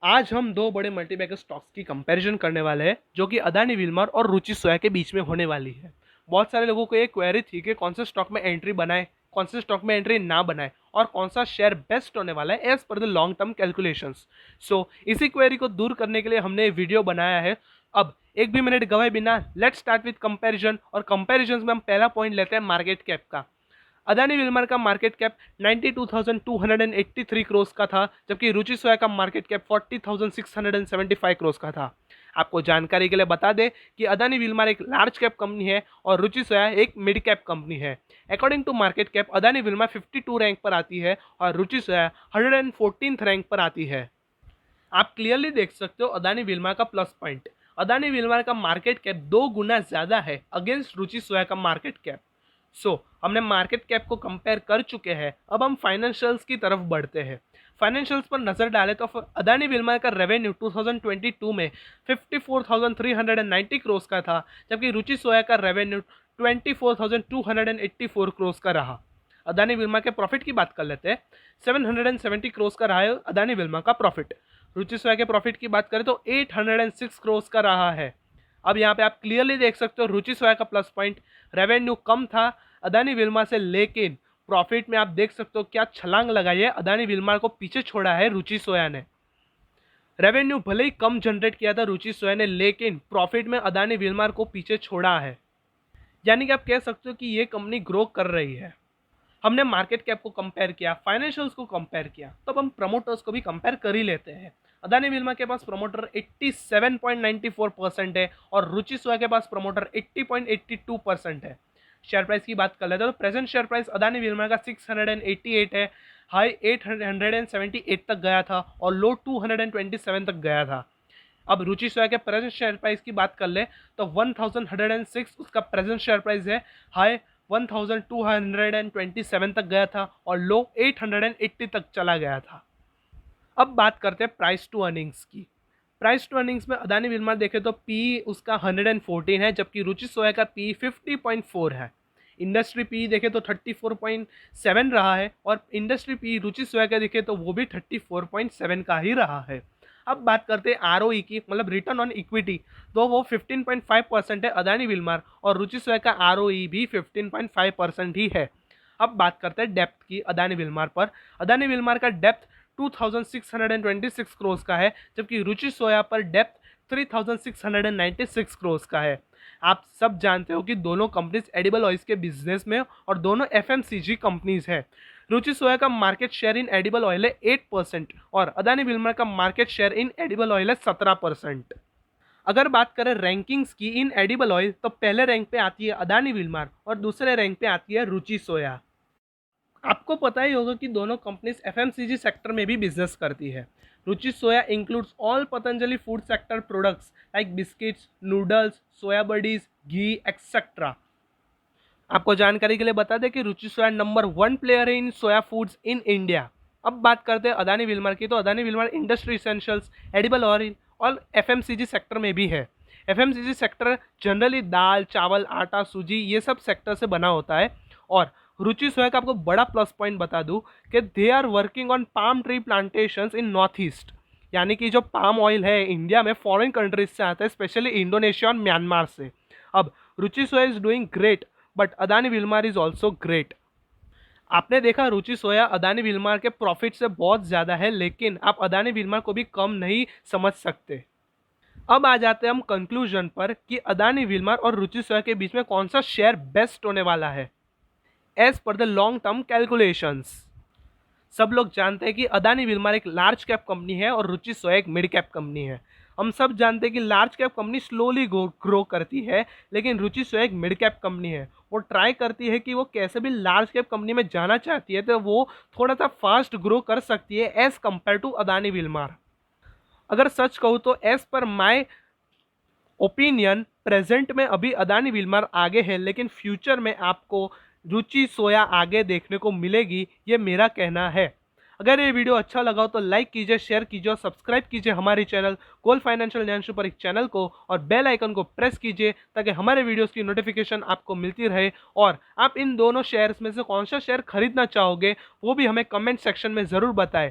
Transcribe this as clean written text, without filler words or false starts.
आज हम दो बड़े मल्टीबैगर स्टॉक्स की कंपैरिजन करने वाले हैं जो कि अदानी विल्मर और रुचि सोया के बीच में होने वाली है। बहुत सारे लोगों को ये क्वेरी थी कि कौन से स्टॉक में एंट्री बनाए, कौन से स्टॉक में एंट्री ना बनाए और कौन सा शेयर बेस्ट होने वाला है एज पर the long term calculations. So इसी क्वेरी को दूर करने के लिए हमने वीडियो बनाया है। अब एक भी मिनट गवाए बिना लेट्स स्टार्ट विद कंपैरिजन। और कंपैरिजन में हम पहला पॉइंट लेते हैं मार्केट कैप का। अदानी विल्मर का मार्केट कैप 92,283 करोड़ का था, जबकि रुचि सोया का मार्केट कैप 40,675 करोड़ का था। आपको जानकारी के लिए बता दें कि अदानी विल्मर एक लार्ज कैप कंपनी है और रुचि सोया एक मिड कैप कंपनी है। According to market cap Adani Wilmar 52 rank पर आती है और रुचि सोया 114th रैंक पर आती है। आप क्लियरली देख सकते हो अदानी विल्मर का प्लस पॉइंट। अदानी विल्मर का मार्केट कैप 2 गुना ज्यादा है अगेंस्ट रुचि सोया का मार्केट कैप। हमने मार्केट कैप को कंपेयर कर चुके हैं। अब हम फाइनेंशियल्स की तरफ बढ़ते हैं। फाइनेंशियल्स पर नजर डालें तो अदानी विल्मर का रेवेन्यू 2022 में 54,390 करोड़ का था, जबकि रुचि सोया का रेवेन्यू 24,284 करोड़ का रहा। अदानी विल्मर के प्रॉफिट की बात कर लेते हैं। 770 करोड़ का रहा है अदानी विल्मर का प्रॉफिट। रुचि सोया के प्रॉफिट की बात करें तो 806 करोड़ का रहा है। अब यहाँ पे आप क्लियरली देख सकते हो रुचि सोया का प्लस पॉइंट, रेवेन्यू कम था अदानी विल्मर से, लेकिन प्रॉफिट में आप देख सकते हो क्या छलांग लगाई है। अदानी विल्मर को पीछे छोड़ा है रुचि सोया ने। रेवेन्यू भले ही कम जनरेट किया था रुचि सोया ने, लेकिन प्रॉफिट में अदानी विल्मर को पीछे छोड़ा है। यानी कि आप कह सकते हो कि ये कंपनी ग्रो कर रही है। हमने मार्केट कैप को कंपेयर किया, फाइनेंशियल्स को कंपेयर किया, तो अब हम प्रमोटर्स को भी कंपेयर कर ही लेते हैं। अदानी विल्मर के पास प्रमोटर 87.94% है और रुचि सोया के पास प्रमोटर 80.82% है। शेयर प्राइस की बात कर लेते हैं तो present share price Adani Wilmer का 688 है, हाई 878 तक गया था और लो 227 तक गया था। अब रुचि सोया के प्रेजेंट शेयर प्राइस की बात कर ले तो 1106 उसका प्रेजेंट शेयर प्राइस है, हाई 1227 तक गया था और लो 880 तक चला गया था। अब बात करते हैं प्राइस टू अर्निंग्स की। प्राइस टू अर्निंग्स में अदानी विल्मर देखे तो पी उसका 114 है, जबकि रुचि सोया का पी 50.4 है। इंडस्ट्री पी देखे तो 34.7 रहा है और इंडस्ट्री पी रुचि सोया का देखे तो वो भी 34.7 का ही रहा है। अब बात करते हैं आरओई की, मतलब रिटर्न ऑन इक्विटी, तो वो 15.5% है अदानी विल्मर और रुचि सोया का आरओई भी 15.5% ही है। अब बात करते हैं डेप्थ की अदानी विल्मर पर। अदानी विल्मर का डेप्थ 2626 करोड़ का है, जबकि रुचि सोया पर डेप्थ 3696 करोड़ का है। आप सब जानते हो कि दोनों कंपनीज एडिबल ऑयल्स के बिजनेस में और दोनों एफएमसीजी कंपनीज है। रुचि सोया का market share in edible oil है 8% और अदानी विल्मर का market share in edible oil है 17%। अगर बात करें रैंकिंग्स की इन एडिबल ऑयल तो पहले रैंक पे आती है अदानी विल्मर और दूसरे रैंक पे आती है रुचि सोया। आपको पता ही होगा कि दोनों कंपनीज एफएमसीजी सेक्टर में भी बिजनेस करती है। Ruchi Soya includes all Patanjali food sector products like biscuits, noodles, soya बडीज, घी एक्सेट्रा। आपको जानकारी के लिए बता दें कि रुचि सोया नंबर 1 प्लेयर है इन सोया फूड्स इन इंडिया। अब बात करते हैं अदानी विल्मर की, तो Adani Wilmer industry essentials, edible oil और एफएमसीजी सेक्टर में भी है। एफएमसीजी सेक्टर जनरली दाल, चावल, आटा, सूजी ये सब सेक्टर से बना होता है। और रुचि सोया का आपको बड़ा प्लस पॉइंट बता दूं कि they are working on palm tree plantations in north east. यानी कि जो पाम ऑयल है इंडिया में फॉरेन कंट्रीज से आता है, स्पेशली इंडोनेशिया और म्यांमार से। अब Ruchi Soya is doing great but Adani Wilmar is also great. आपने देखा रुचि सोया अदानी विल्मर के प्रॉफिट से बहुत ज़्यादा है, लेकिन आप अदानी विल्मर को भी कम नहीं समझ सकते। अब आ जाते हैं हम कंक्लूजन पर कि अदानी विल्मर और रुचि सोया के बीच में कौन सा शेयर बेस्ट होने वाला है एज पर द लॉन्ग टर्म कैलकुलेशंस। सब लोग जानते हैं कि अदानी विल्मर एक लार्ज कैप कंपनी है और रुचि सोया एक मिड कैप कंपनी है। हम सब जानते हैं कि large cap company slowly grow करती है, लेकिन रुचि सोया एक मिड कैप कंपनी है। वो ट्राई करती है कि वो कैसे भी लार्ज कैप कंपनी में जाना चाहती है तो वो थोड़ा सा फास्ट ग्रो कर सकती है as compare to Adani Wilmar. अगर सच कहूँ तो as per my opinion present में अभी अदानी विल्मर आगे है, लेकिन फ्यूचर में आपको रुचि सोया आगे देखने को मिलेगी, ये मेरा कहना है। अगर ये वीडियो अच्छा लगा हो तो लाइक कीजिए, शेयर कीजिए और सब्सक्राइब कीजिए हमारे चैनल गोल्ड फाइनेंशियल ज्ञान सुपर एक चैनल को और बेल आइकन को प्रेस कीजिए ताकि हमारे वीडियोस की नोटिफिकेशन आपको मिलती रहे। और आप इन दोनों शेयर्स में से कौन सा शेयर खरीदना चाहोगे वो भी हमें कमेंट सेक्शन में ज़रूर बताएं।